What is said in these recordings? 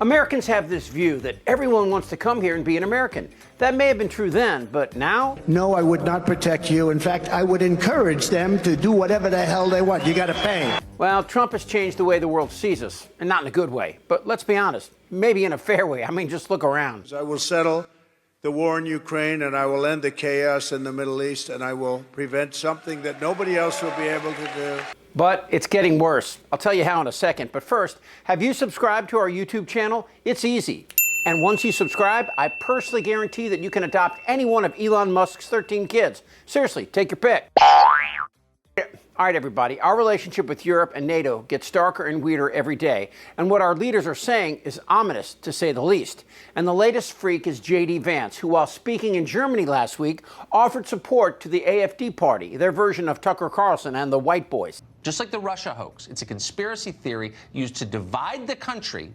Americans have this view that everyone wants to come here and be an American. That may have been true then, but now? No, I would not protect you. In fact, I would encourage them to do whatever the hell they want. You got to pay. Well, Trump has changed the way the world sees us, and not in a good way. But let's be honest, maybe in a fair way. I mean, just look around. I will settle the war in Ukraine, and I will end the chaos in the Middle East, and I will prevent something that nobody else will be able to do. But it's getting worse. I'll tell you how in a second. But first, have you subscribed to our YouTube channel? It's easy. And once you subscribe, I personally guarantee that you can adopt any one of Elon Musk's 13 kids. Seriously, take your pick. All right, everybody, our relationship with Europe and NATO gets darker and weirder every day. And what our leaders are saying is ominous, to say the least. And the latest freak is J.D. Vance, who, while speaking in Germany last week, offered support to the AfD party, their version of Tucker Carlson and the White Boys. Just like the Russia hoax, it's a conspiracy theory used to divide the country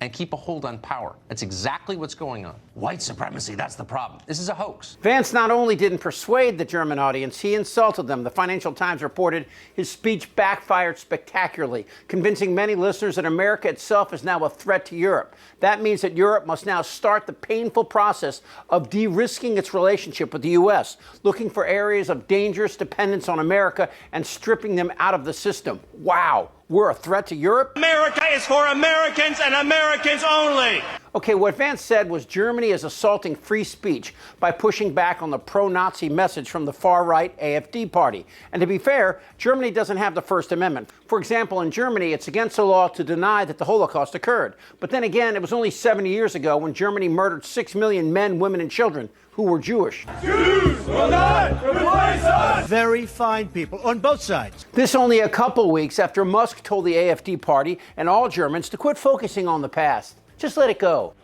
and keep a hold on power. That's exactly what's going on. White supremacy, that's the problem. This is a hoax. Vance not only didn't persuade the German audience, he insulted them. The Financial Times reported his speech backfired spectacularly, convincing many listeners that America itself is now a threat to Europe. That means that Europe must now start the painful process of de-risking its relationship with the U.S., looking for areas of dangerous dependence on America and stripping them out of the system. Wow. We're a threat to Europe? America is for Americans and Americans only. Okay, what Vance said was Germany is assaulting free speech by pushing back on the pro-Nazi message from the far-right AfD party. And to be fair, Germany doesn't have the First Amendment. For example, in Germany, it's against the law to deny that the Holocaust occurred. But then again, it was only 70 years ago when Germany murdered 6 million men, women, and children who were Jewish. Jews will not replace us! Very fine people on both sides. This only a couple weeks after Musk told the AfD party and all Germans to quit focusing on the past. Just let it go.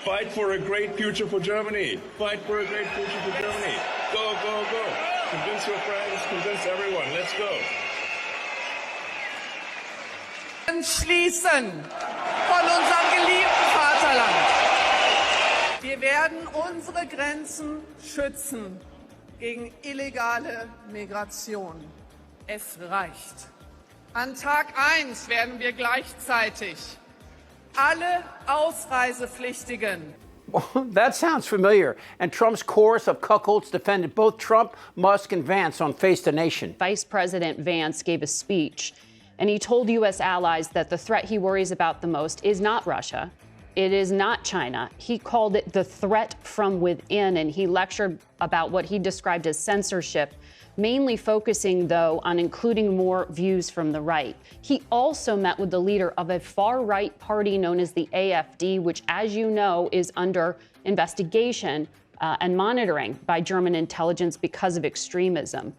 Fight for a great future for Germany. Fight for a great future for Germany. Go, go, go. Convince your friends, convince everyone. Let's go. Schließen von unserem geliebten Vaterland. Wir werden unsere Grenzen schützen gegen illegale Migration. Es reicht. An Tag 1 werden wir gleichzeitig alle Ausreisepflichtigen. That sounds familiar. And Trump's chorus of cuckolds defended both Trump, Musk, and Vance on Face the Nation. Vice President Vance gave a speech, and he told U.S. allies that the threat he worries about the most is not Russia. It is not China. He called it the threat from within, and he lectured about what he described as censorship, mainly focusing, though, on including more views from the right. He also met with the leader of a far-right party known as the AfD, which, as you know, is under investigation and monitoring by German intelligence because of extremism.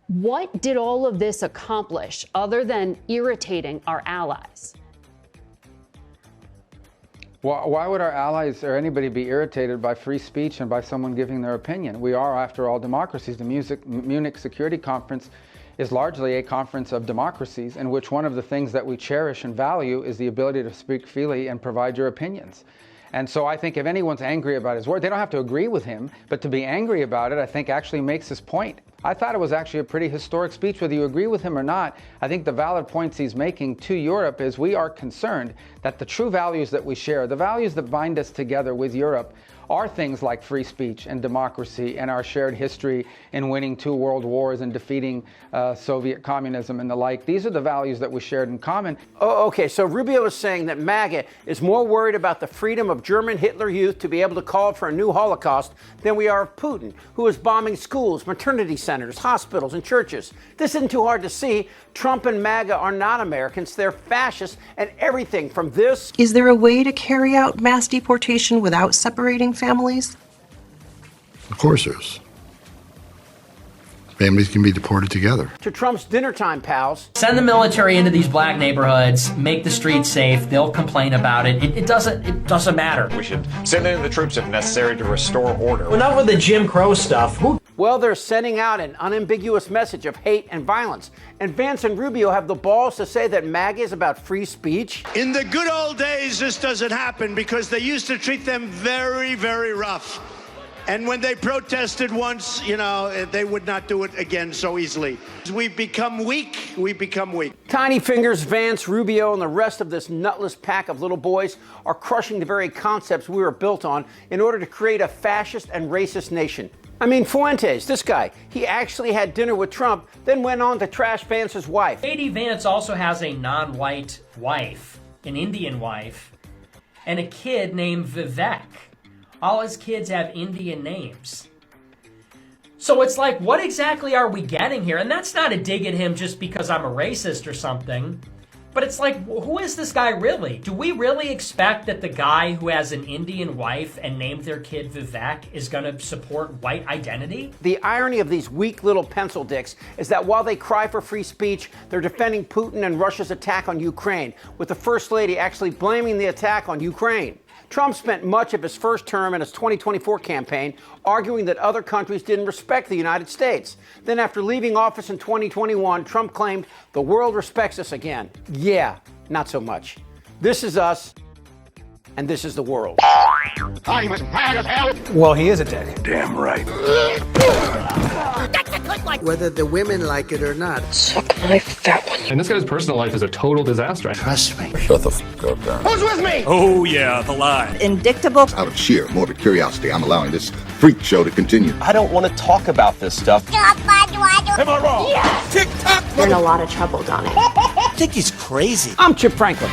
What did all of this accomplish other than irritating our allies? Why would our allies or anybody be irritated by free speech and by someone giving their opinion? We are, after all, democracies. The Munich Security Conference is largely a conference of democracies in which one of the things that we cherish and value is the ability to speak freely and provide your opinions. And so I think if anyone's angry about his word, they don't have to agree with him, but to be angry about it, I think actually makes his point. I thought it was actually a pretty historic speech, whether you agree with him or not. I think the valid points he's making to Europe is we are concerned that the true values that we share, the values that bind us together with Europe, are things like free speech and democracy and our shared history in winning 2 world wars and defeating Soviet communism and the like. These are the values that we shared in common. Oh, okay, so Rubio is saying that MAGA is more worried about the freedom of German Hitler youth to be able to call for a new Holocaust than we are of Putin, who is bombing schools, maternity centers, hospitals, and churches. This isn't too hard to see. Trump and MAGA are not Americans. They're fascists, and everything from this... Is there a way to carry out mass deportation without separating families? Of course there is. Families can be deported together. To Trump's dinner time pals. Send the military into these black neighborhoods, make the streets safe, they'll complain about it. It doesn't matter. We should send in the troops if necessary to restore order. Enough with the Jim Crow stuff. Well, they're sending out an unambiguous message of hate and violence. And Vance and Rubio have the balls to say that MAGA is about free speech. In the good old days, this doesn't happen because they used to treat them very, very rough. And when they protested once, you know, they would not do it again so easily. We've become weak. We become weak. Tiny Fingers, Vance, Rubio, and the rest of this nutless pack of little boys are crushing the very concepts we were built on in order to create a fascist and racist nation. I mean, Fuentes, this guy, he actually had dinner with Trump, then went on to trash Vance's wife. J.D. Vance also has a non-white wife, an Indian wife, and a kid named Vivek. All his kids have Indian names. So it's like, what exactly are we getting here? And that's not a dig at him just because I'm a racist or something. But it's like, who is this guy really? Do we really expect that the guy who has an Indian wife and named their kid Vivek is going to support white identity? The irony of these weak little pencil dicks is that while they cry for free speech, they're defending Putin and Russia's attack on Ukraine, with the First Lady actually blaming the attack on Ukraine. Trump spent much of his first term in his 2024 campaign arguing that other countries didn't respect the United States. Then after leaving office in 2021, Trump claimed the world respects us again. Yeah, not so much. This is us, and this is the world. I'm as mad as hell. Well, he is a dick. Damn right. Whether the women like it or not. Suck my fat one. And this guy's personal life is a total disaster. Trust me. Shut the f*** up, Darren. Who's with me? Oh, yeah, the lie. Indictable. Out of sheer morbid curiosity, I'm allowing this freak show to continue. I don't want to talk about this stuff. Am I wrong? Yes! Tick-tock! You're in a lot of trouble, Donnie. I think he's crazy. I'm Chip Franklin.